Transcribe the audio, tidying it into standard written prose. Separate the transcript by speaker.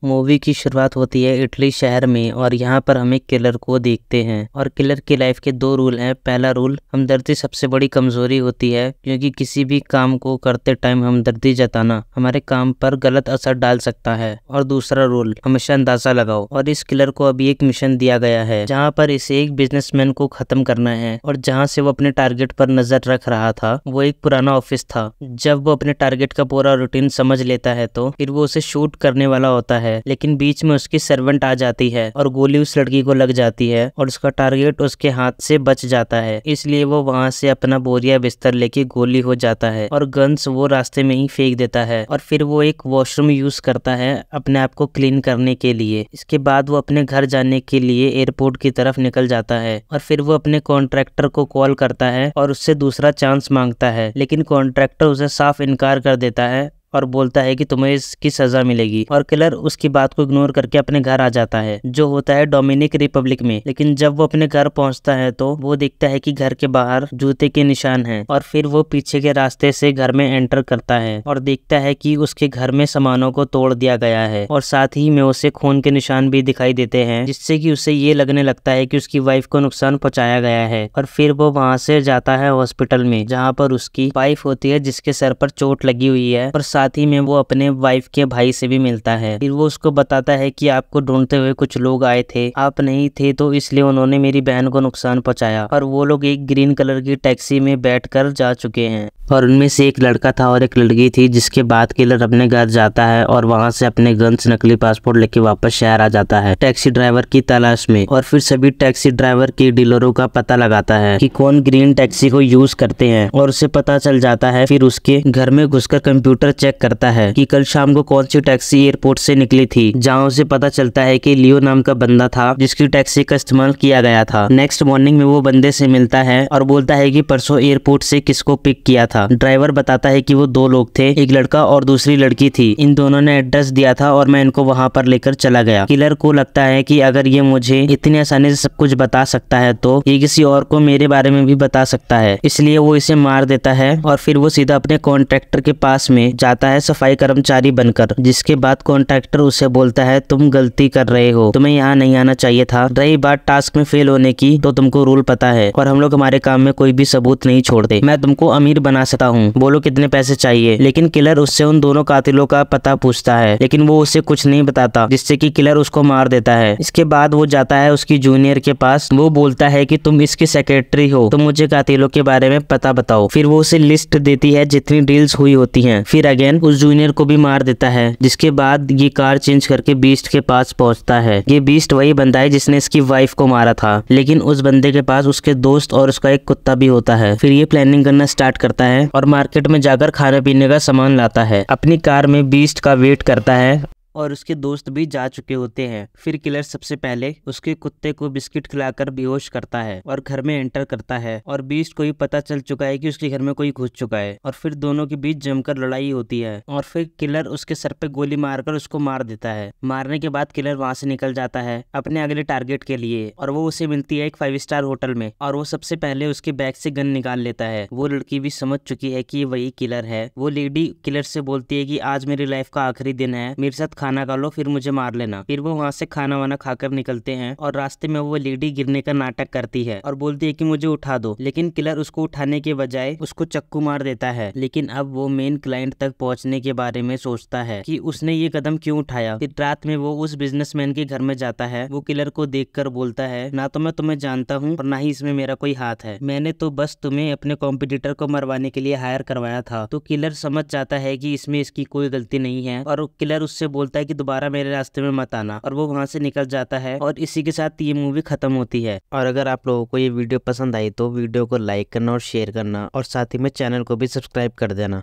Speaker 1: Movie की शुरुआत होती है इटली शहर में और यहाँ पर हम एक किलर को देखते हैं और किलर की लाइफ के दो रूल हैं। पहला रूल, हमदर्दी सबसे बड़ी कमजोरी होती है क्योंकि किसी भी काम को करते टाइम हमदर्दी जताना हमारे काम पर गलत असर डाल सकता है। और दूसरा रूल, हमेशा अंदाजा लगाओ। और इस किलर को अभी एक मिशन दिया गया है जहाँ पर इसे एक बिजनेसमैन को खत्म करना है और जहाँ से वो अपने टारगेट पर नजर रख रहा था वो एक पुराना ऑफिस था। जब वो अपने टारगेट का पूरा रूटीन समझ लेता है तो फिर वो उसे शूट करने वाला होता है, लेकिन बीच में उसकी सर्वेंट आ जाती है और गोली उस लड़की को लग जाती है और उसका टारगेट उसके हाथ से बच जाता है। इसलिए वो वहां से अपना बोरिया बिस्तर लेके गोली हो जाता है और गन्स वो रास्ते में ही फेंक देता है और फिर वो एक वॉशरूम यूज करता है अपने आप को क्लीन करने के लिए। इसके बाद वो अपने घर जाने के लिए एयरपोर्ट की तरफ निकल जाता है और फिर वो अपने कॉन्ट्रैक्टर को कॉल करता है और उससे दूसरा चांस मांगता है, लेकिन कॉन्ट्रैक्टर उसे साफ इनकार कर देता है और बोलता है कि तुम्हें इसकी सजा मिलेगी। और किलर उसकी बात को इग्नोर करके अपने घर आ जाता है जो होता है डोमिनिक रिपब्लिक में। लेकिन जब वो अपने घर पहुंचता है तो वो देखता है कि घर के बाहर जूते के निशान हैं और फिर वो पीछे के रास्ते से घर में एंटर करता है और देखता है कि उसके घर में सामानों को तोड़ दिया गया है और साथ ही में उसे खून के निशान भी दिखाई देते हैं, जिससे कि उसे ये लगने लगता है कि उसकी वाइफ को नुकसान पहुंचाया गया है। और फिर वो वहां से जाता है हॉस्पिटल में जहाँ पर उसकी वाइफ होती है जिसके सर पर चोट लगी हुई है और साथ ही में वो अपने वाइफ के भाई से भी मिलता है। फिर वो उसको बताता है कि आपको ढूंढते हुए कुछ लोग आए थे, आप नहीं थे तो इसलिए उन्होंने मेरी बहन को नुकसान पहुंचाया। और वो लोग एक ग्रीन कलर की टैक्सी में बैठकर जा चुके हैं और उनमें से एक लड़का था और एक लड़की थी। जिसके बाद किलर अपने घर जाता है और वहां से अपने गन्स, नकली पासपोर्ट लेके वापस शहर आ जाता है टैक्सी ड्राइवर की तलाश में। और फिर सभी टैक्सी ड्राइवर के डीलरों का पता लगाता है कि कौन ग्रीन टैक्सी को यूज करते हैं और उसे पता चल जाता है। फिर उसके घर में घुसकर कंप्यूटर चेक करता है कि कल शाम को कौन सी टैक्सी एयरपोर्ट से निकली थी, जहां उसे पता चलता है कि लियो नाम का बंदा था जिसकी टैक्सी का इस्तेमाल किया गया था। नेक्स्ट मॉर्निंग में वो बंदे से मिलता है और बोलता है कि परसों एयरपोर्ट से किसको पिक किया था। ड्राइवर बताता है कि वो दो लोग थे, एक लड़का और दूसरी लड़की थी। इन दोनों ने एड्रेस दिया था और मैं इनको वहां पर लेकर चला गया। किलर को लगता है कि अगर ये मुझे इतनी आसानी से सब कुछ बता सकता है तो ये किसी और को मेरे बारे में भी बता सकता है, इसलिए वो इसे मार देता है। और फिर वो सीधा अपने कॉन्ट्रैक्टर के पास में जाता है सफाई कर्मचारी बनकर, जिसके बाद कॉन्ट्रैक्टर उसे बोलता है तुम गलती कर रहे हो, तुम्हें यहाँ नहीं आना चाहिए था। रही बात टास्क में फेल होने की तो तुमको रूल पता है और हम लोग हमारे काम में कोई भी सबूत नहीं छोड़ते। मैं तुमको अमीर बना सकता हूँ, बोलो कितने पैसे चाहिए। लेकिन किलर उससे उन दोनों कातिलों का पता पूछता है, लेकिन वो उसे कुछ नहीं बताता, जिससे कि किलर उसको मार देता है। इसके बाद वो जाता है उसकी जूनियर के पास। वो बोलता है कि तुम इसकी सेक्रेटरी हो तो मुझे कातिलों के बारे में पता बताओ। फिर वो उसे लिस्ट देती है जितनी डील्स हुई होती हैं। फिर अगेन उस जूनियर को भी मार देता है, जिसके बाद ये कार चेंज करके बीस्ट के पास पहुंचता है। ये बीस्ट वही बंदा है जिसने इसकी वाइफ को मारा था, लेकिन उस बंदे के पास उसके दोस्त और उसका एक कुत्ता भी होता है। फिर ये प्लानिंग करना स्टार्ट करता है और मार्केट में जाकर खाने पीने का सामान लाता है। अपनी कार में बीस्ट का वेट करता है और उसके दोस्त भी जा चुके होते हैं। फिर किलर सबसे पहले उसके कुत्ते को बिस्किट खिलाकर बेहोश करता है और घर में एंटर करता है और बीस्ट को भी पता चल चुका है कि उसके घर में कोई घुस चुका है और फिर दोनों के बीच जमकर लड़ाई होती है और फिर किलर उसके सर पे गोली मारकर उसको मार देता है। मारने के बाद किलर वहां से निकल जाता है अपने अगले टारगेट के लिए और वो उसे मिलती है एक 5 स्टार होटल में और वो सबसे पहले उसके बैग से गन निकाल लेता है। वो लड़की भी समझ चुकी है कि वही किलर है। वो लेडी किलर से बोलती है कि आज मेरी लाइफ का आखिरी दिन है, मेरे साथ खाना खा लो फिर मुझे मार लेना। फिर वो वहां से खाना वाना खाकर निकलते हैं और रास्ते में वो लेडी गिरने का नाटक करती है और बोलती है कि मुझे उठा दो, लेकिन किलर उसको उठाने के बजाय उसको चक्कू मार देता है। लेकिन अब वो मेन क्लाइंट तक पहुंचने के बारे में सोचता है कि उसने ये कदम क्यों उठाया। फिर रात में वो उस बिजनेसमैन के घर में जाता है। वो किलर को देखकर बोलता है ना तो मैं तुम्हें जानता हूँ और ना ही इसमें मेरा कोई हाथ है, मैंने तो बस तुम्हें अपने कॉम्पिटिटर को मरवाने के लिए हायर करवाया था। तो किलर समझ जाता है कि इसमें इसकी कोई गलती नहीं है और किलर उससे बोलता है कि दोबारा मेरे रास्ते में मत आना और वो वहां से निकल जाता है। और इसी के साथ ये मूवी खत्म होती है। और अगर आप लोगों को ये वीडियो पसंद आई तो वीडियो को लाइक करना और शेयर करना और साथ ही में चैनल को भी सब्सक्राइब कर देना।